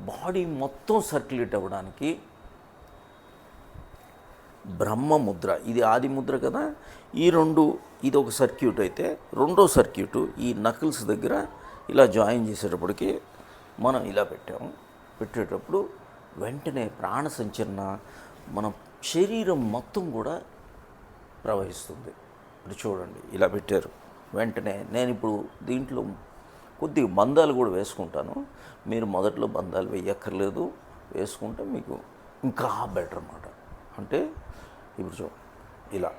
Body మొత్తం circulate అవ్వడానికి బ్రహ్మ ముద్ర, ఇది ఆది ముద్ర కదా. ఇది ఒక సర్క్యూట్ అయితే, రెండో సర్క్యూటు ఈ నకిల్స్ దగ్గర ఇలా జాయిన్ చేసేటప్పటికి మనం ఇలా పెట్టేటప్పుడు వెంటనే ప్రాణ సంచలన మన శరీరం మొత్తం కూడా ప్రవహిస్తుంది. ఇప్పుడు చూడండి, ఇలా పెట్టారు. వెంటనే నేను ఇప్పుడు దీంట్లో కొద్దిగా బంధాలు కూడా వేసుకుంటాను. మీరు మొదట్లో బంధాలు వేయక్కర్లేదు, వేసుకుంటే మీకు ఇంకా బెటర్ అన్నమాట. అంటే ఇప్పుడు చూడండి, ఇలా